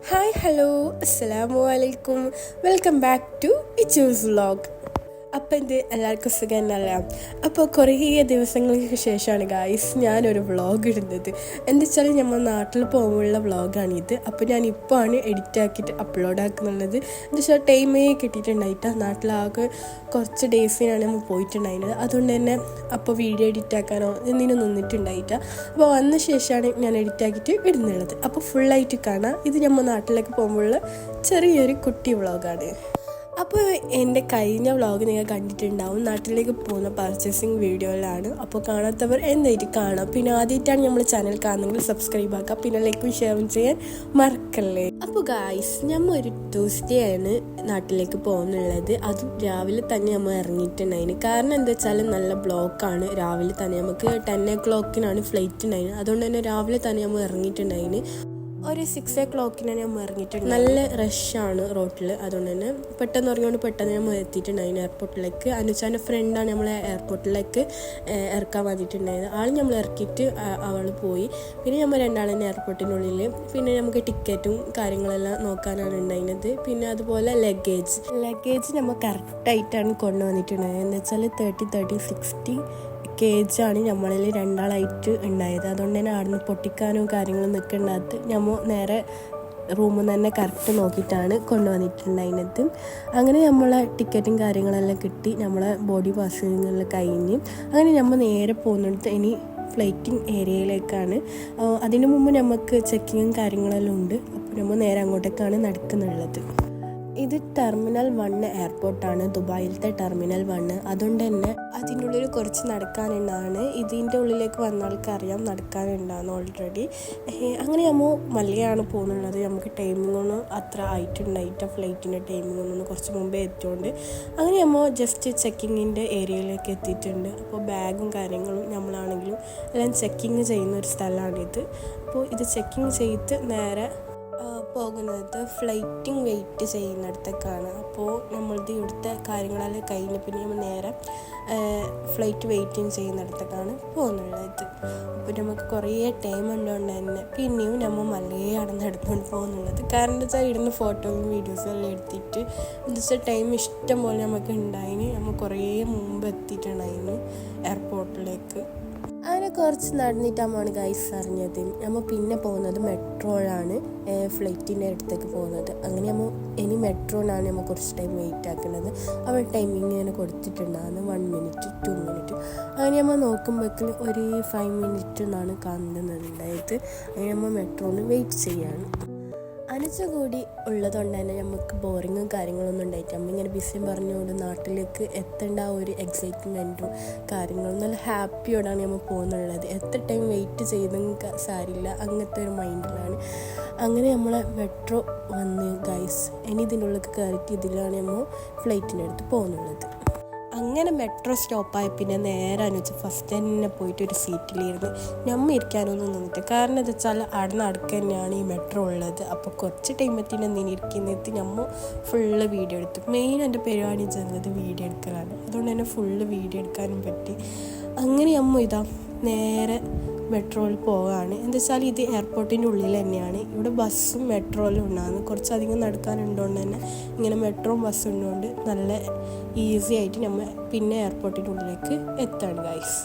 Hi hello അസ്സലാമു അലൈക്കും. Welcome back to Ichoos vlog. അപ്പം എല്ലാവർക്കും സുഖം എന്നല്ല. അപ്പോൾ കുറേ ദിവസങ്ങൾക്ക് ശേഷമാണ് ഗായ്സ് ഞാനൊരു വ്ളോഗ് ഇടുന്നത്. എന്താ വെച്ചാൽ നമ്മൾ നാട്ടിൽ പോകുമ്പോഴുള്ള വ്ളോഗാണിത്. അപ്പോൾ ഞാനിപ്പോൾ ആണ് എഡിറ്റാക്കിയിട്ട് അപ്ലോഡ് ആക്കുന്നുള്ളത്. എന്താ വെച്ചാൽ ടൈമേ കിട്ടിയിട്ടുണ്ടായിട്ട് നാട്ടിലാകെ കുറച്ച് ഡേയ്സിനാണ് നമ്മൾ പോയിട്ടുണ്ടായിരുന്നത്. അതുകൊണ്ട് തന്നെ അപ്പോൾ വീഡിയോ എഡിറ്റാക്കാനോ എന്തിനും നിന്നിട്ടുണ്ടായിട്ട. അപ്പോൾ വന്ന ശേഷമാണ് ഞാൻ എഡിറ്റാക്കിയിട്ട് ഇടുന്നുള്ളത്. അപ്പോൾ ഫുള്ളായിട്ട് കാണാം. ഇത് നമ്മൾ നാട്ടിലേക്ക് പോകുമ്പോഴുള്ള ചെറിയൊരു കുട്ടി വ്ളോഗാണ്. അപ്പോൾ എൻ്റെ കഴിഞ്ഞ വ്ളോഗ് നിങ്ങൾ കണ്ടിട്ടുണ്ടാവും. നാട്ടിലേക്ക് പോകുന്ന പർച്ചേസിങ് വീഡിയോയിലാണ്. അപ്പോൾ കാണാത്തവർ എന്തായിട്ട് കാണാം. പിന്നെ ആദ്യമായിട്ടാണ് നമ്മൾ ചാനൽ കാണുന്നെങ്കിൽ സബ്സ്ക്രൈബ് ആക്കുക. പിന്നെ ലൈക്കും ഷെയറും ചെയ്യാൻ മറക്കല്ലേ. അപ്പോൾ ഗായ്സ് നമ്മൾ ഒരു ട്യൂസ്ഡേ ആണ് നാട്ടിലേക്ക് പോകുന്നുള്ളത്. അതും രാവിലെ തന്നെ നമ്മൾ ഇറങ്ങിയിട്ടുണ്ടായിന്. കാരണം എന്താ വെച്ചാൽ നല്ല ബ്ലോക്കാണ് രാവിലെ തന്നെ. നമുക്ക് 10 o'clock ഫ്ലൈറ്റ് ഉണ്ടായിന്. അതുകൊണ്ട് തന്നെ രാവിലെ തന്നെ നമ്മൾ ഇറങ്ങിയിട്ടുണ്ടായിന്. ഒരു 6 o'clock ഞാൻ ഇറങ്ങിയിട്ടുണ്ട്. നല്ല റഷാണ് റോട്ടിൽ. അതുകൊണ്ട് തന്നെ പെട്ടെന്ന് ഇറങ്ങിയോണ്ട് പെട്ടെന്ന് നമ്മൾ എത്തിയിട്ടുണ്ടായിരുന്നു എയർപോർട്ടിലേക്ക്. അനുച്ചാൻ്റെ ഫ്രണ്ടാണ് നമ്മളെ എയർപോർട്ടിലേക്ക് ഇറക്കാൻ വന്നിട്ടുണ്ടായത്. ആൾ നമ്മൾ ഇറക്കിയിട്ട് അവൾ പോയി. പിന്നെ നമ്മൾ രണ്ടാളെന്നെ എയർപോർട്ടിനുള്ളിൽ. പിന്നെ നമുക്ക് ടിക്കറ്റും കാര്യങ്ങളെല്ലാം നോക്കാനാണ് ഉണ്ടായിരുന്നത്. പിന്നെ അതുപോലെ ലഗേജ് നമ്മൾ കറക്റ്റായിട്ടാണ് കൊണ്ടുവന്നിട്ടുണ്ടായത്. എന്ന് വെച്ചാൽ 60 kg ആണ് നമ്മളിൽ രണ്ടാളായിട്ട് ഉണ്ടായത്. അതുകൊണ്ട് തന്നെ അവിടുന്ന് പൊട്ടിക്കാനും കാര്യങ്ങളും നിൽക്കേണ്ടത് നമ്മൾ നേരെ റൂമിൽ തന്നെ കറക്റ്റ് നോക്കിയിട്ടാണ് കൊണ്ടുവന്നിട്ടുണ്ടായിരുന്നത്. അങ്ങനെ നമ്മളെ ടിക്കറ്റും കാര്യങ്ങളെല്ലാം കിട്ടി. നമ്മളെ ബോഡി പാസിങ്ങെല്ലാം കഴിഞ്ഞ് അങ്ങനെ നമ്മൾ നേരെ പോകുന്നിടത്ത് ഇനി ഫ്ലൈറ്റിംഗ് ഏരിയയിലേക്കാണ്. അതിനു മുമ്പ് നമുക്ക് ചെക്കിങ്ങും കാര്യങ്ങളെല്ലാം ഉണ്ട്. അപ്പോൾ നമ്മൾ നേരെ അങ്ങോട്ടേക്കാണ് നടക്കുന്നുള്ളത്. ഇത് ടെർമിനൽ 1 എയർപോർട്ടാണ്, ദുബായിലത്തെ ടെർമിനൽ 1. അതുകൊണ്ട് തന്നെ അതിൻ്റെ ഉള്ളിൽ കുറച്ച് നടക്കാനുണ്ടാണ്. ഇതിൻ്റെ ഉള്ളിലേക്ക് വന്ന ആൾക്കറിയാം നടക്കാനുണ്ടാകുന്നു ഓൾറെഡി. അങ്ങനെ നമ്മൾ മല്ലയാണ് പോകുന്നുള്ളത്. നമുക്ക് ടൈമിങ്ങൊന്നും അത്ര ആയിട്ടുണ്ടായിട്ട് ഫ്ലൈറ്റിൻ്റെ ടൈമിങ്ങൊന്നും കുറച്ച് മുമ്പേ എത്തിയോണ്ട് അങ്ങനെ നമ്മൾ ജസ്റ്റ് ചെക്കിങ്ങിൻ്റെ ഏരിയയിലേക്ക് എത്തിയിട്ടുണ്ട്. അപ്പോൾ ബാഗും കാര്യങ്ങളും നമ്മളാണെങ്കിലും എല്ലാം ചെക്കിങ് ചെയ്യുന്ന ഒരു സ്ഥലമാണിത്. അപ്പോൾ ഇത് ചെക്കിങ് ചെയ്ത് നേരെ പോകുന്നത് ഫ്ലൈറ്റിംഗ് വെയിറ്റ് ചെയ്യുന്നിടത്തേക്കാണ്. അപ്പോൾ നമ്മളുടെ ഇവിടുത്തെ കാര്യങ്ങളെല്ലാം കഴിഞ്ഞ് പിന്നെ നമ്മൾ നേരെ ഫ്ലൈറ്റ് വെയിറ്റിംഗ് ചെയ്യുന്നിടത്തേക്കാണ് പോകുന്നുള്ളത്. അപ്പോൾ നമുക്ക് കുറേ ടൈം ഉണ്ടോണ്ട് തന്നെ പിന്നെയും നമ്മൾ മലയാണ് നടന്നുകൊണ്ട് പോകുന്നുള്ളത്. കാരണം എന്താ വെച്ചാൽ ഇടുന്ന ഫോട്ടോയും വീഡിയോസും എല്ലാം എടുത്തിട്ട് എന്താ വെച്ചാൽ ടൈം ഇഷ്ടം പോലെ നമുക്ക് ഉണ്ടായിന്. നമ്മൾ കുറേ മുമ്പ് എത്തിയിട്ടുണ്ടായിന് എയർപോർട്ടിലേക്ക്. അങ്ങനെ കുറച്ച് നടന്നിട്ടാണ് ഗൈസ് അറിഞ്ഞത്. നമ്മൾ പിന്നെ പോകുന്നത് മെട്രോയിലാണ്, ഫ്ലൈറ്റിൻ്റെ അടുത്തേക്ക് പോകുന്നത്. അങ്ങനെ നമ്മൾ ഇനി മെട്രോയിലാണ് നമ്മൾ കുറച്ച് ടൈം വെയിറ്റ് ആക്കുന്നത്. അവിടെ ടൈമിങ് ഇങ്ങനെ കൊടുത്തിട്ടുണ്ടാകുന്നത് 1 minute 2 minute. അങ്ങനെ നമ്മൾ നോക്കുമ്പോഴേക്കും ഒരു 5 minute എന്നാണ് കാണുന്നുണ്ടായത്. അങ്ങനെ നമ്മൾ മെട്രോന് വെയിറ്റ് ചെയ്യാണ്. അനുജ കൂടി ഉള്ളതുകൊണ്ട് തന്നെ നമുക്ക് ബോറിങ്ങും കാര്യങ്ങളൊന്നും ഉണ്ടായിട്ട് നമ്മളിങ്ങനെ ബിസിയും പറഞ്ഞുകൊണ്ട് നാട്ടിലേക്ക് എത്തേണ്ട ഒരു എക്സൈറ്റ്മെൻറ്റും കാര്യങ്ങളും നല്ല ഹാപ്പിയോടാണ് നമ്മൾ പോകുന്നുള്ളത്. എത്ര ടൈം വെയിറ്റ് ചെയ്തും സാരില്ല അങ്ങനത്തെ ഒരു മൈൻഡിലാണ്. അങ്ങനെ നമ്മളെ മെട്രോ വന്ന് ഗൈസ് ഇനി ഇതിൻ്റെ ഉള്ളിൽ കയറിയിട്ട് ഇതിലാണ് നമ്മൾ ഫ്ലൈറ്റിൻ്റെ അടുത്ത് പോകുന്നുള്ളത്. അങ്ങനെ മെട്രോ സ്റ്റോപ്പായി പിന്നെ നേരെ അനുവദിച്ച് ഫസ്റ്റ് തന്നെ പോയിട്ട് ഒരു സീറ്റിലിരുന്ന് നമ്മൾ ഇരിക്കാനൊന്നും നിന്നിട്ട്. കാരണം എന്താ വെച്ചാൽ അവിടെ നടക്കുക തന്നെയാണ് ഈ മെട്രോ ഉള്ളത്. അപ്പോൾ കുറച്ച് ടൈമത്തിന് എന്തിനും ഇരിക്കുന്നത് നമ്മൾ ഫുള്ള് വീഡിയോ എടുത്തു. മെയിൻ എൻ്റെ പരിപാടി ചെയ്യുന്നത് വീഡിയോ എടുക്കലാണ്. അതുകൊണ്ട് തന്നെ ഫുള്ള് വീഡിയോ എടുക്കാനും പറ്റി. അങ്ങനെ ഇതാ നേരെ മെട്രോയിൽ പോവുകയാണ്. എന്താ വെച്ചാൽ ഇത് എയർപോർട്ടിൻ്റെ ഉള്ളിൽ തന്നെയാണ്. ഇവിടെ ബസ്സും മെട്രോയിലും ഉണ്ടാകുന്നു. കുറച്ചധികം നടക്കാനുണ്ടോണ്ട് തന്നെ ഇങ്ങനെ മെട്രോയും ബസ്സും ഉള്ളതുകൊണ്ട് നല്ല ഈസി ആയിട്ട് നമ്മൾ പിന്നെ എയർപോർട്ടിൻ്റെ ഉള്ളിലേക്ക് എത്താണ് ഗൈസ്.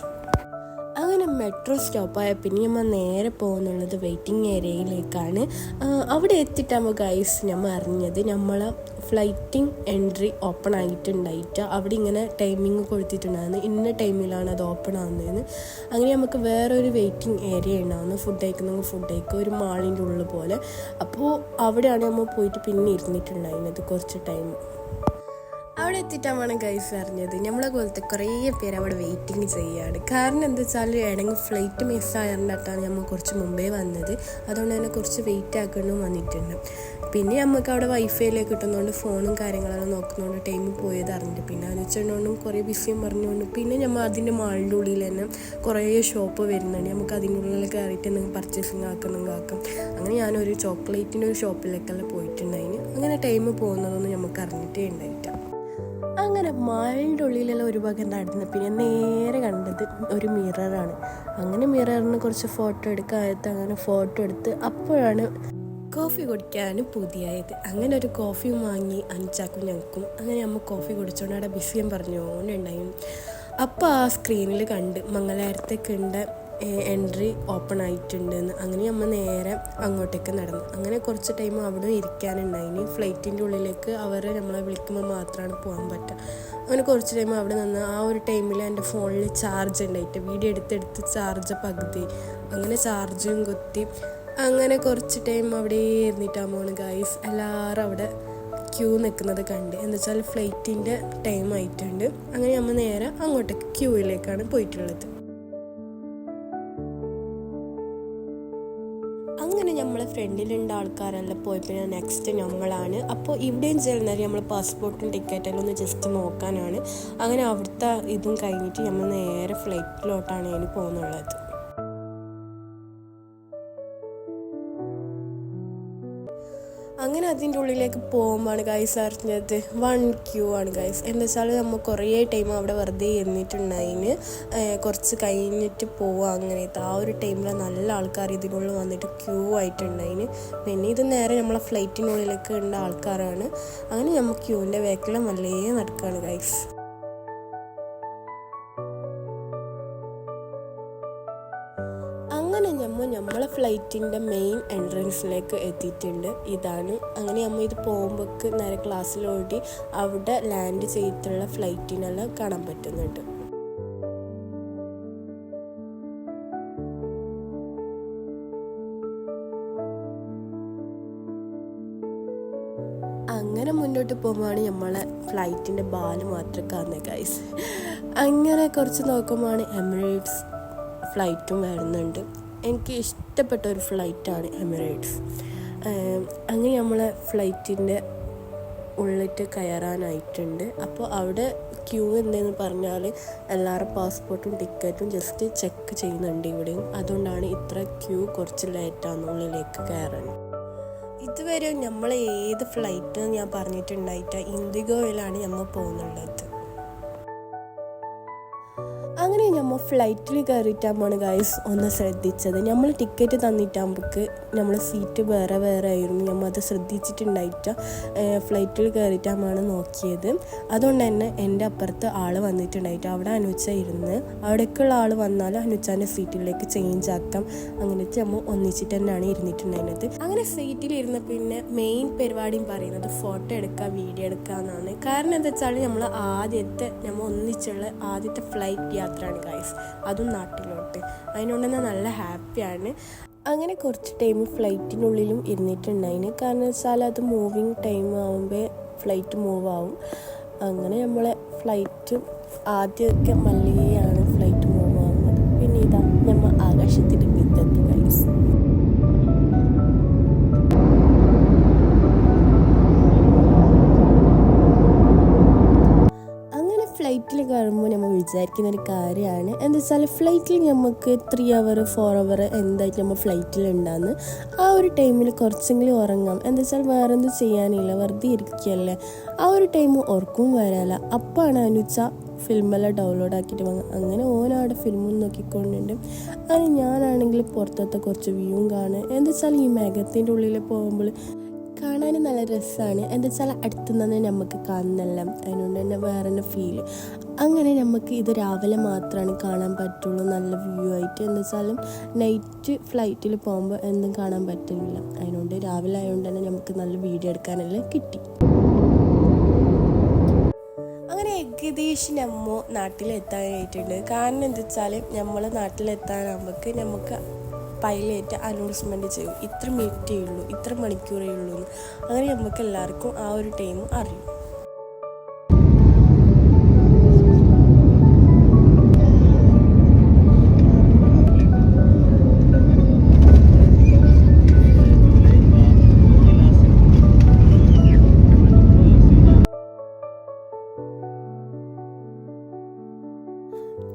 അങ്ങനെ മെട്രോ സ്റ്റോപ്പായ പിന്നെ നമ്മൾ നേരെ പോകുന്നുള്ളത് വെയിറ്റിംഗ് ഏരിയയിലേക്കാണ്. അവിടെ എത്തിയിട്ടാകുമ്പോൾ ഗൈസ് നമ്മൾ അറിഞ്ഞത് നമ്മളെ ഫ്ലൈറ്റിംഗ് എൻട്രി ഓപ്പൺ ആയിട്ടുണ്ടായിട്ട് അവിടെ ഇങ്ങനെ ടൈമിങ് കൊടുത്തിട്ടുണ്ടായിരുന്നു. ഇന്ന ടൈമിലാണ് അത് ഓപ്പൺ ആകുന്നതെന്ന്. അങ്ങനെ നമുക്ക് വേറൊരു വെയിറ്റിംഗ് ഏരിയ ഉണ്ടാകുന്നു. ഫുഡ് കഴിക്കുക ഒരു മാളിൻ്റെ ഉള്ളിൽ പോലെ. അപ്പോൾ അവിടെയാണ് നമ്മൾ പോയിട്ട് പിന്നെ ഇരുന്നിട്ടുണ്ടായിരുന്നത് കുറച്ച് ടൈം. അവിടെ എത്തിയിട്ടാണ് ഗൈസ് അറിഞ്ഞത് നമ്മളെ പോലത്തെ കുറേ പേര് അവിടെ വെയിറ്റിംഗ് ചെയ്യുകയാണ്. കാരണം എന്താ വെച്ചാൽ ഇടങ്ങ് ഫ്ലൈറ്റ് മിസ്സായറിനായിട്ടാണ് നമ്മൾ കുറച്ച് മുമ്പേ വന്നത്. അതുകൊണ്ട് തന്നെ കുറച്ച് വെയിറ്റ് ആക്കണം വന്നിട്ടുണ്ട്. പിന്നെ നമുക്ക് അവിടെ വൈഫൈയിലേക്ക് കിട്ടുന്നതുകൊണ്ട് ഫോണും കാര്യങ്ങളെല്ലാം നോക്കുന്നതുകൊണ്ട് ടൈം പോയത് അറിഞ്ഞിട്ട് പിന്നെ അനുവദിച്ചുകൊണ്ടും കുറേ ബിസിയും പറഞ്ഞുകൊണ്ട് പിന്നെ നമ്മൾ അതിൻ്റെ മാളിൻ്റെ ഉള്ളിൽ തന്നെ കുറേ ഷോപ്പ് വരുന്നുണ്ട്. നമുക്ക് അതിൻ്റെ ഉള്ളിൽ കയറിയിട്ട് എന്തെങ്കിലും പർച്ചേസിങ് ആക്കാം. അങ്ങനെ ഞാനൊരു ചോക്ലേറ്റിൻ്റെ ഒരു ഷോപ്പിലേക്കെല്ലാം പോയിട്ടുണ്ടായിന്. അങ്ങനെ ടൈം പോകുന്നതൊന്നും നമുക്ക് അറിഞ്ഞിട്ടേ ഉണ്ടായിട്ടാണ്. അങ്ങനെ മാളിൻ്റെ ഉള്ളിലെല്ലാം ഒരു ഭാഗം നടന്ന് പിന്നെ നേരെ കണ്ടത് ഒരു മിററാണ്. അങ്ങനെ മിററിന് കുറച്ച് ഫോട്ടോ എടുക്കാത്ത അങ്ങനെ ഫോട്ടോ എടുത്ത് അപ്പോഴാണ് കോഫി കുടിക്കാൻ പുതിയായത്. അങ്ങനെ ഒരു കോഫി വാങ്ങി അഞ്ചാക്കും ഞങ്ങൾക്കും. അങ്ങനെ നമ്മൾ കോഫി കുടിച്ചോണ്ട് അവിടെ ബിസിയും പറഞ്ഞുകൊണ്ടുണ്ടായിരുന്നു. അപ്പോൾ ആ സ്ക്രീനിൽ കണ്ട് മംഗലാപുരത്തേക്കുണ്ട് എൻട്രി ഓപ്പൺ ആയിട്ടുണ്ടെന്ന്. അങ്ങനെ നമ്മൾ നേരെ അങ്ങോട്ടേക്ക് നടന്നു. അങ്ങനെ കുറച്ച് ടൈം അവിടെ ഇരിക്കാനുണ്ടായിന്. ഫ്ലൈറ്റിൻ്റെ ഉള്ളിലേക്ക് അവർ നമ്മളെ വിളിക്കുമ്പോൾ മാത്രമാണ് പോകാൻ പറ്റുക. അങ്ങനെ കുറച്ച് ടൈം അവിടെ നിന്ന് ആ ഒരു ടൈമിൽ എൻ്റെ ഫോണിൽ ചാർജ് ഉണ്ടായിട്ട് വീഡിയോ എടുത്തെടുത്ത് ചാർജ് പകുതി. അങ്ങനെ ചാർജും കുത്തി അങ്ങനെ കുറച്ച് ടൈം അവിടെ ഇരുന്നിട്ടാകുമ്പോൾ ഗൈസ് എല്ലാവരും അവിടെ ക്യൂ നിൽക്കുന്നത് കണ്ട്. എന്താ വെച്ചാൽ ഫ്ലൈറ്റിൻ്റെ ടൈം ആയിട്ടുണ്ട്. അങ്ങനെ നമ്മൾ നേരെ അങ്ങോട്ടേക്ക് ക്യൂവിലേക്കാണ് പോയിട്ടുള്ളത്. അങ്ങനെ നമ്മളെ ഫ്രണ്ടിലുണ്ട ആൾക്കാരെല്ലാം പോയി. പിന്നെ നെക്സ്റ്റ് നമ്മളാണ്. അപ്പോൾ ഇവിടെയും ചെല്ലുന്നത് നമ്മൾ പാസ്പോർട്ടും ടിക്കറ്റെല്ലാം ഒന്ന് ജസ്റ്റ് നോക്കാനാണ്. അങ്ങനെ അവിടുത്തെ ഇതും കഴിഞ്ഞിട്ട് നമ്മൾ നേരെ ഫ്ലൈറ്റിലോട്ടാണ് ഇനി പോകുന്നുള്ളത്. അങ്ങനെ അതിൻ്റെ ഉള്ളിലേക്ക് പോകുമ്പോഴാണ് ഗൈസ് അറിഞ്ഞത് 1 ക്യൂ ആണ് ഗൈസ്. എന്താ വെച്ചാൽ നമ്മൾ കുറേ ടൈം അവിടെ വെറുതെ ഇരുന്നിട്ടുണ്ടായിന്. കുറച്ച് കഴിഞ്ഞിട്ട് പോവുക അങ്ങനത്തെ ആ ഒരു ടൈമിൽ നല്ല ആൾക്കാർ ഇതിനുള്ളിൽ വന്നിട്ട് ക്യൂ ആയിട്ടുണ്ടായിന്. പിന്നെ ഇത് നേരെ നമ്മളെ ഫ്ലൈറ്റിനുള്ളിലേക്ക് ഉണ്ട ആൾക്കാരാണ്. അങ്ങനെ നമ്മൾ ക്യൂവിൻ്റെ ബാക്കിൽ നല്ലേ നടക്കുകയാണ് ഗൈസ്. അങ്ങനെ നമ്മളെ ഫ്ലൈറ്റിൻ്റെ മെയിൻ എൻട്രൻസിലേക്ക് എത്തിയിട്ടുണ്ട്. ഇതാണ്. അങ്ങനെ നമ്മൾ ഇത് പോകുമ്പോഴേക്ക് നേരെ ക്ലാസ്സിലോടി അവിടെ ലാൻഡ് ചെയ്തിട്ടുള്ള ഫ്ലൈറ്റിനെല്ലാം കാണാൻ പറ്റുന്നുണ്ട്. അങ്ങനെ മുന്നോട്ട് പോകുമ്പോഴാണ് നമ്മളെ ഫ്ലൈറ്റിൻ്റെ ബാല് മാത്രം കാണുന്നത് ഗൈസ്. അങ്ങനെ കുറച്ച് നോക്കുമ്പോഴാണ് എമിറേറ്റ്സ് ഫ്ലൈറ്റും വരുന്നുണ്ട്. എനിക്ക് ഇഷ്ടപ്പെട്ട ഒരു ഫ്ലൈറ്റാണ് എമിറേറ്റ്സ്. അങ്ങനെ നമ്മളെ ഫ്ലൈറ്റിൻ്റെ ഉള്ളിട്ട് കയറാനായിട്ടുണ്ട്. അപ്പോൾ അവിടെ ക്യൂ എന്തെന്ന് പറഞ്ഞാൽ എല്ലാവരും പാസ്പോർട്ടും ടിക്കറ്റും ജസ്റ്റ് ചെക്ക് ചെയ്യുന്നുണ്ട് ഇവിടെയും. അതുകൊണ്ടാണ് ഇത്ര ക്യൂ കുറച്ച് ലേറ്റാണ് ഉള്ളിലേക്ക് കയറാൻ. ഇതുവരെ നമ്മൾ ഏത് ഫ്ലൈറ്റ് ഞാൻ പറഞ്ഞിട്ടുണ്ടായിട്ട് ഇൻഡിഗോയിലാണ് നമ്മൾ പോകുന്നുള്ളത്. അങ്ങനെ നമ്മൾ ഫ്ലൈറ്റിൽ കയറിയിട്ടാകുമ്പോൾ ഗൈസ് ഒന്ന് ശ്രദ്ധിച്ചത്, നമ്മൾ ടിക്കറ്റ് തന്നിട്ടാകുമ്പോൾക്ക് നമ്മൾ സീറ്റ് വേറെ വേറെ ആയിരുന്നു. നമ്മൾ അത് ശ്രദ്ധിച്ചിട്ടുണ്ടായിട്ട് ഫ്ലൈറ്റിൽ കയറിയിട്ടാകുമ്പോൾ നോക്കിയത്. അതുകൊണ്ട് തന്നെ എൻ്റെ അപ്പുറത്ത് ആൾ വന്നിട്ടുണ്ടായിട്ട് അവിടെ അനുച്ച ഇരുന്ന് അവിടേക്കുള്ള ആൾ വന്നാൽ അനുച്ചാൻ്റെ സീറ്റിലേക്ക് ചേഞ്ച് ആക്കാം. അങ്ങനത്തെ നമ്മൾ ഒന്നിച്ചിട്ട് തന്നെയാണ് ഇരുന്നിട്ടുണ്ടായിരുന്നത്. അങ്ങനെ സീറ്റിലിരുന്ന് പിന്നെ മെയിൻ പരിപാടിയും പറയുന്നത് ഫോട്ടോ എടുക്കുക, വീഡിയോ എടുക്കുക എന്നാണ്. കാരണം എന്താ വെച്ചാൽ നമ്മൾ ഒന്നിച്ചുള്ള ആദ്യത്തെ ഫ്ലൈറ്റ് യാത്രയാണ് ഗൈസ്, അതും നാട്ടിലോട്ട്. അതിനോണ്ട് തന്നെ നല്ല ഹാപ്പിയാണ്. അങ്ങനെ കുറച്ച് ടൈം ഫ്ലൈറ്റിനുള്ളിലും ഇരുന്നിട്ടുണ്ടായിന്. കാരണം വെച്ചാൽ അത് മൂവിങ് ടൈം ആകുമ്പോൾ ഫ്ലൈറ്റ് മൂവ് ആവും. അങ്ങനെ നമ്മളെ ഫ്ലൈറ്റ് ആദ്യമൊക്കെ മല്ലികയാണ് ഫ്ലൈറ്റ് മൂവ് ആവുന്നത്. പിന്നെ ഇതാ നമ്മൾ ആകാശത്തിൽ എത്തി ഗൈസ്. ഫ്ലൈറ്റിൽ കയറുമ്പോൾ നമ്മൾ വിചാരിക്കുന്നൊരു കാര്യമാണ് എന്താ വെച്ചാൽ ഫ്ലൈറ്റിൽ നമുക്ക് 3 hour 4 hour എന്തായിട്ട് നമ്മൾ ഫ്ലൈറ്റിലുണ്ടാകുന്നു. ആ ഒരു ടൈമിൽ കുറച്ചെങ്കിലും ഉറങ്ങാം. എന്താ വെച്ചാൽ വേറെ എന്തും ചെയ്യാനില്ല, വെറുതെ ഇരിക്കുകയല്ലേ. ആ ഒരു ടൈം ഉറക്കവും വരാല്ല. അപ്പോഴാണ് അനുച്ച ഫിലിമെല്ലാം ഡൗൺലോഡ് ആക്കിയിട്ട് വാങ്ങുക. അങ്ങനെ ഓനവിടെ ഫിലിമും നോക്കിക്കൊണ്ടുണ്ട്. അങ്ങനെ ഞാനാണെങ്കിൽ പുറത്തത്തെ കുറച്ച് വ്യൂവും കാണുക. എന്താ വെച്ചാൽ ഈ മേഘത്തിൻ്റെ ഉള്ളിൽ പോകുമ്പോൾ കാണാൻ നല്ല രസമാണ്. എന്താ വെച്ചാൽ അടുത്തുനിന്ന് നമുക്ക് കാണുന്നല്ല, അതിനുകൊണ്ട് തന്നെ വേറെ തന്നെ ഫീല്. അങ്ങനെ നമുക്ക് ഇത് രാവിലെ മാത്രമാണ് കാണാൻ പറ്റുള്ളൂ നല്ല വ്യൂ ആയിട്ട്. എന്താ വെച്ചാലും നൈറ്റ് ഫ്ലൈറ്റിൽ പോകുമ്പോൾ എന്തും കാണാൻ പറ്റില്ല. അതിനുകൊണ്ട് രാവിലെ ആയതുകൊണ്ട് തന്നെ നമുക്ക് നല്ല വീഡിയോ എടുക്കാനെല്ലാം കിട്ടി. അങ്ങനെ ഏകദേശം നമ്മൾ നാട്ടിലെത്താനായിട്ടുണ്ട്. കാരണം എന്താ വെച്ചാൽ നമ്മൾ നാട്ടിലെത്താനാകുമ്പോൾ നമുക്ക് പൈലറ്റ് അനൗൺസ്മെൻറ്റ് ചെയ്യും, ഇത്ര മിനിറ്റേ ഉള്ളൂ, ഇത്ര മണിക്കൂറേ ഉള്ളൂ എന്ന്. അങ്ങനെ നമുക്ക് എല്ലാവർക്കും ആ ഒരു ടൈം അറിയും.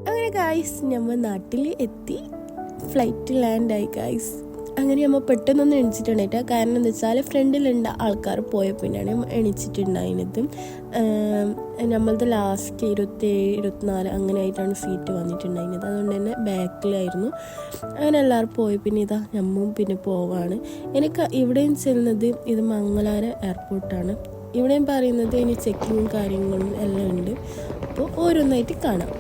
അങ്ങനെ ഗൈസ് നമ്മൾ നാട്ടിൽ എത്തി, ഫ്ലൈറ്റ് ലാൻഡായി ഗൈസ്. അങ്ങനെ നമ്മൾ പെട്ടെന്നൊന്നും എണിച്ചിട്ടുണ്ടായിട്ട. കാരണം എന്താ വെച്ചാൽ ഫ്രണ്ടിലുണ്ട ആൾക്കാർ പോയ പിന്നെയാണ് എണിച്ചിട്ടുണ്ടായിരുന്നത്. നമ്മളത് ലാസ്റ്റ് 27-24 അങ്ങനെ ആയിട്ടാണ് സീറ്റ് വന്നിട്ടുണ്ടായിരുന്നത്. അതുകൊണ്ട് തന്നെ ബാക്കിലായിരുന്നു. അങ്ങനെ എല്ലാവരും പോയി പിന്നെ ഇതാ നമ്മളും പിന്നെ പോവാണ്. എനിക്ക് ഇവിടെയും ചെല്ലുന്നത് ഇത് മംഗലാര എയർപോർട്ടാണ്. ഇവിടെയും പറയുന്നത് ഇനി ചെക്കിങ്ങും കാര്യങ്ങളും എല്ലാം ഉണ്ട്. അപ്പോൾ ഓരോന്നായിട്ട് കാണാം.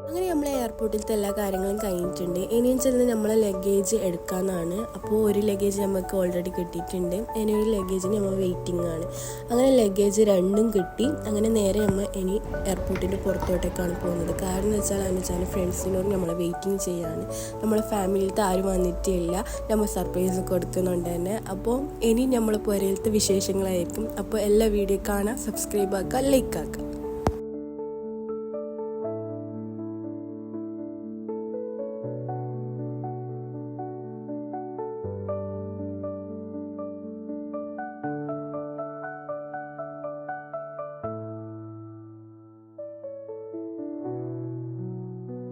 അങ്ങനെ നമ്മളെ എയർപോർട്ടിലത്തെ എല്ലാ കാര്യങ്ങളും കഴിഞ്ഞിട്ടുണ്ട്. ഇനിയും ചെന്ന് നമ്മളെ ലഗേജ് എടുക്കാമെന്നാണ്. അപ്പോൾ ഒരു ലഗേജ് നമുക്ക് ഓൾറെഡി കിട്ടിയിട്ടുണ്ട്. ഇനി ഒരു ലഗേജിന് നമ്മൾ വെയിറ്റിംഗ് ആണ്. അങ്ങനെ ലഗേജ് 2 കിട്ടി. അങ്ങനെ നേരെ നമ്മൾ ഇനി എയർപോർട്ടിൻ്റെ പുറത്തോട്ടേക്കാണ് പോകുന്നത്. കാരണം എന്ന് വെച്ചാൽ ഫ്രണ്ട്സിനോട് നമ്മളെ വെയിറ്റിംഗ് ചെയ്യാണ്. നമ്മളെ ഫാമിലിയിലത്തെ ആരും വന്നിട്ടില്ല. നമ്മൾ സർപ്രൈസ് കൊടുക്കുന്നുണ്ട് തന്നെ. അപ്പോൾ ഇനി നമ്മൾ പുരയിലത്തെ വിശേഷങ്ങളായിരിക്കും. അപ്പോൾ എല്ലാ വീഡിയോ കാണാൻ, സബ്സ്ക്രൈബ് ആക്കുക, ലൈക്ക് ആക്കുക.